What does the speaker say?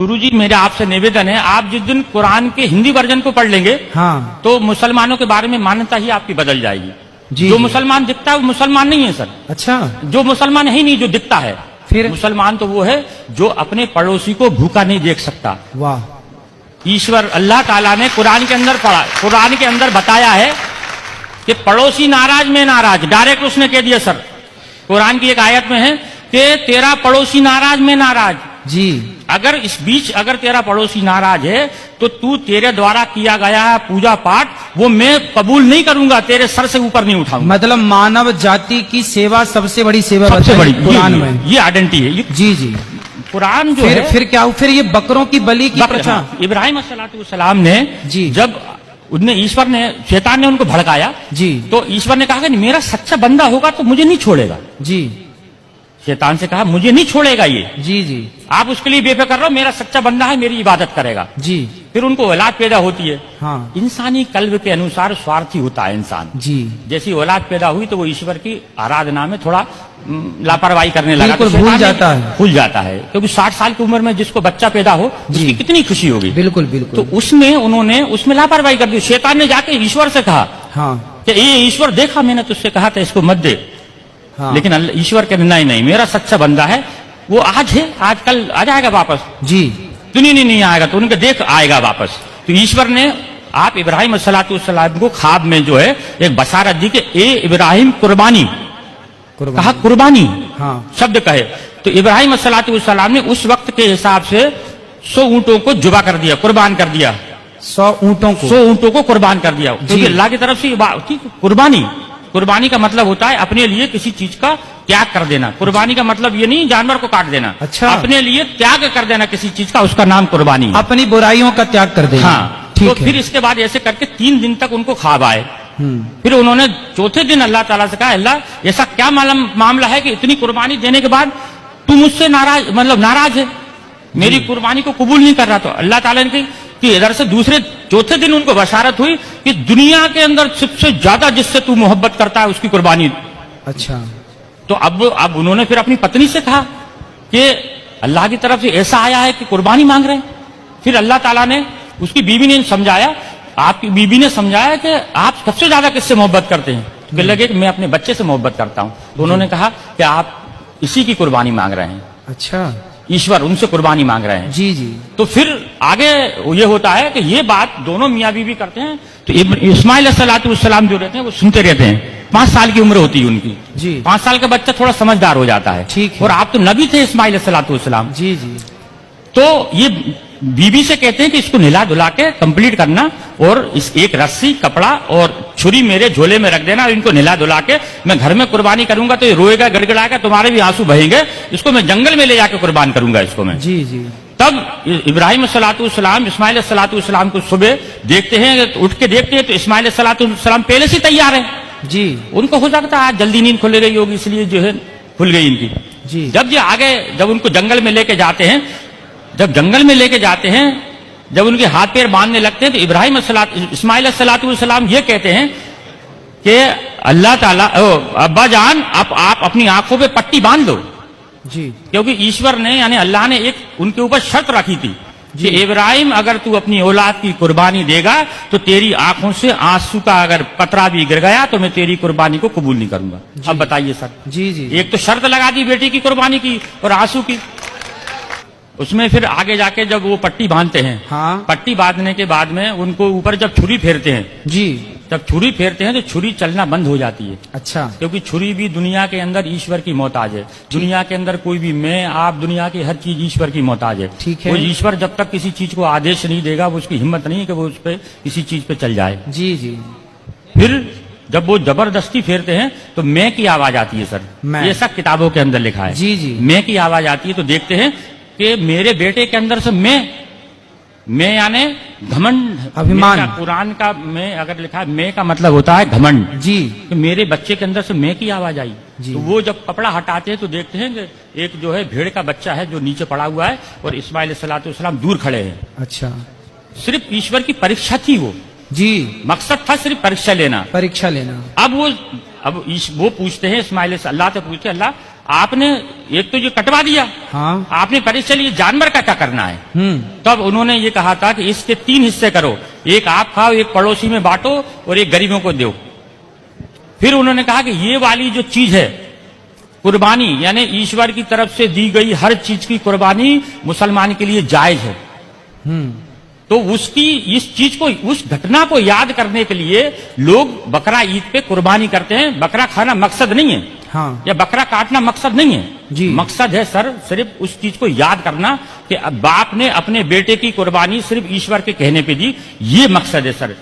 गुरुजी मेरा आपसे निवेदन है, आप जिस दिन कुरान के हिंदी वर्जन को पढ़ लेंगे हाँ तो मुसलमानों के बारे में मान्यता ही आपकी बदल जाएगी। जी जो जी। मुसलमान दिखता है वो मुसलमान नहीं है सर। अच्छा जो मुसलमान है ही नहीं, जो दिखता है फिर मुसलमान तो वो है जो अपने पड़ोसी को भूखा नहीं देख सकता। वाह ईश्वर अल्लाह ताला ने कुरान के अंदर बताया है कि पड़ोसी नाराज में नाराज, डायरेक्ट उसने कह दिया सर। कुरान की एक आयत में है कि तेरा पड़ोसी नाराज में नाराज। जी अगर इस बीच अगर तेरा पड़ोसी नाराज है तो तू तेरे द्वारा किया गया पूजा पाठ वो मैं कबूल नहीं करूंगा, तेरे सर से ऊपर नहीं उठाऊंगा। मतलब मानव जाति की सेवा सबसे बड़ी सेवा सबसे बड़ी कुरान में ये आइडेंटिटी है। ये जी जी। कुरान जो फिर है फिर क्या, फिर ये बकरों की बलि की प्रथा। हाँ, इब्राहिम अलैहिस्सलाम ने जी जब उनने ईश्वर ने शैतान ने उनको भड़काया जी तो ईश्वर ने कहा कि मेरा सच्चा बंदा होगा तो मुझे नहीं छोड़ेगा। जी शैतान से कहा मुझे नहीं छोड़ेगा ये, जी जी आप उसके लिए बेफिक्र रहो, मेरा सच्चा बंदा है, मेरी इबादत करेगा। जी। फिर उनको औलाद पैदा होती है। हाँ इंसानी कल्ब के अनुसार स्वार्थी होता है इंसान। जी जैसी औलाद पैदा हुई तो वो ईश्वर की आराधना में थोड़ा लापरवाही करने लगा, बिल्कुल तो भूल शैतान जाता है। भूल जाता है क्योंकि 60 साल की उम्र में जिसको बच्चा पैदा हो जी। उसकी कितनी खुशी होगी। बिल्कुल बिल्कुल। तो उन्होंने उसमें लापरवाही कर दी। शैतान ने जाके ईश्वर से कहा हाँ कि ये ईश्वर देखा मैंने तुझसे कहा था इसको मत दे। हाँ लेकिन ईश्वर के नहीं, मेरा सच्चा बंदा है, वो आज है, आज कल आ जाएगा वापस। जी तो नहीं आएगा, तो उनके देख आएगा वापस। तो ईश्वर ने आप इब्राहिम अलैहिस्सलाम को ख्वाब में जो है एक बशारत दी कि ए इब्राहिम कुर्बानी, कहा कुर्बानी हाँ शब्द कहे। तो इब्राहिम अलैहिस्सलाम ने उस वक्त के हिसाब से 100 ऊंटों को जुबा कर दिया, कुर्बान कर दिया। 100 ऊँटों को 100 ऊंटों को कुर्बान कर दिया क्योंकि अल्लाह की तरफ से कुर्बानी का मतलब होता है अपने लिए किसी चीज का त्याग कर देना। कुर्बानी का मतलब ये नहीं जानवर को काट देना। अच्छा। अपने लिए त्याग कर देना किसी चीज का, उसका नाम कुर्बानी है। अपनी बुराइयों का त्याग कर देना। हाँ ठीक तो है। फिर इसके बाद ऐसे करके 3 दिन तक उनको ख्वाब आए। फिर उन्होंने चौथे दिन अल्लाह ताला से कहा अल्लाह ऐसा क्या मामला है कि इतनी कुर्बानी देने के बाद तू मुझसे नाराज है, मेरी कुर्बानी को कबूल नहीं कर रहा। तो अल्लाह ताला ने कि इधर से चौथे दिन उनको बशारत हुई कि दुनिया के अंदर सबसे ज्यादा जिससे तू मोहब्बत करता है उसकी कुर्बानी। अच्छा। तो अब उन्होंने फिर अपनी पत्नी से कहा कि अल्लाह की तरफ से ऐसा आया है कि कुर्बानी मांग रहे हैं। फिर अल्लाह ताला ने उसकी बीवी ने समझाया, आपकी बीवी ने समझाया कि आप सबसे ज्यादा किससे मोहब्बत करते हैं। तो कहने लगे कि मैं अपने बच्चे से मोहब्बत करता हूं। तो उन्होंने कहा कि आप इसी की कुर्बानी मांग रहे हैं। अच्छा। ईश्वर उनसे कुर्बानी मांग रहे हैं। जी जी। तो फिर आगे ये होता है कि ये बात दोनों मियाँ बीवी करते हैं। तो इस्माइल अलैहिस्सलाम जो रहते हैं वो सुनते रहते हैं। 5 साल की उम्र होती है उनकी जी। 5 साल का बच्चा थोड़ा समझदार हो जाता है। ठीक है। और आप तो नबी थे इस्माइल अलैहिस्सलाम। जी जी। तो ये बीबी से कहते हैं कि इसको नहला धुला के कंप्लीट करना और इस एक रस्सी कपड़ा और छुरी मेरे झोले में रख देना। इनको नहला धुला के मैं घर में कुर्बानी करूंगा तो ये रोएगा, गड़गड़ाएगा, तुम्हारे भी आंसू बहेंगे। इसको मैं जंगल में ले जाकर कुर्बान करूंगा इसको मैं। जी जी। तब इब्राहिम अलैहिस्सलाम इस्माइल अलैहिस्सलाम को सुबह देखते हैं, उठ के देखते हैं तो इस्माइल अलैहिस्सलाम पहले से तैयार है। जी। उनको हो सकता है आज जल्दी नींद खुल गई होगी इसलिए जो है खुल गई इनकी। जी। जब उनको जंगल में लेके जाते हैं, जब उनके हाथ पैर बांधने लगते हैं तो इस्माइल अलैहिस्सलाम ये कहते हैं कि अल्लाह ताला अब्बा जान आप अपनी आंखों पे पट्टी बांध दो। जी। क्योंकि ईश्वर ने यानी अल्लाह ने एक उनके ऊपर शर्त रखी थी कि इब्राहिम अगर तू अपनी औलाद की कुर्बानी देगा तो तेरी आंखों से आंसू का अगर कतरा भी गिर गया तो मैं तेरी कुर्बानी को कबूल नहीं करूंगा। अब बताइए सर। जी जी। एक तो शर्त लगा दी बेटी की कुर्बानी की और आंसू की। उसमें फिर आगे जाके जब वो पट्टी बांधते हैं, हाँ। पट्टी बांधने के बाद में उनको ऊपर जब छुरी फेरते हैं, जी। जब छुरी फेरते हैं तो छुरी चलना बंद हो जाती है। अच्छा। क्योंकि छुरी भी दुनिया के अंदर ईश्वर की मोहताज है। दुनिया के अंदर कोई भी मैं आप दुनिया की हर चीज ईश्वर की मोहताज है। ठीक है। वो ईश्वर जब तक किसी चीज को आदेश नहीं देगा वो उसकी हिम्मत नहीं है कि वो उस पर किसी चीज पे चल जाए। जी जी। फिर जब वो जबरदस्ती फेरते हैं तो मैं की आवाज आती है सर। मैं। ये सब किताबों के अंदर लिखा है। जी जी। मैं की आवाज आती है तो देखते हैं कि मेरे बेटे के अंदर से मैं यानी घमंड, अभिमान। कुरान का मैं अगर लिखा है मैं का मतलब होता है घमंड। जी। तो मेरे बच्चे के अंदर से मैं की आवाज आई। जी। तो वो जब कपड़ा हटाते हैं तो देखते हैं कि एक जो है भेड़ का बच्चा है जो नीचे पड़ा हुआ है और इस्माइल अलैहिस्सलाम दूर खड़े हैं। अच्छा। सिर्फ ईश्वर की परीक्षा थी वो। जी। मकसद था सिर्फ परीक्षा लेना। परीक्षा लेना। अब वो पूछते हैं इस्माइल से, अल्लाह से पूछते अल्लाह आपने एक तो ये कटवा दिया, हाँ। आपने पहले चलिए जानवर का क्या करना है। तब उन्होंने ये कहा था कि इसके 3 हिस्से करो, एक आप खाओ, एक पड़ोसी में बांटो और एक गरीबों को दो। फिर उन्होंने कहा कि ये वाली जो चीज है कुर्बानी, यानी ईश्वर की तरफ से दी गई हर चीज की कुर्बानी मुसलमान के लिए जायज है। तो उसकी इस चीज को, उस घटना को याद करने के लिए लोग बकरा ईद पे कुर्बानी करते हैं। बकरा खाना मकसद नहीं है, हाँ। या बकरा काटना मकसद नहीं है जी। मकसद है सर सिर्फ उस चीज को याद करना कि बाप ने अपने बेटे की कुर्बानी सिर्फ ईश्वर के कहने पे दी, ये मकसद है सर।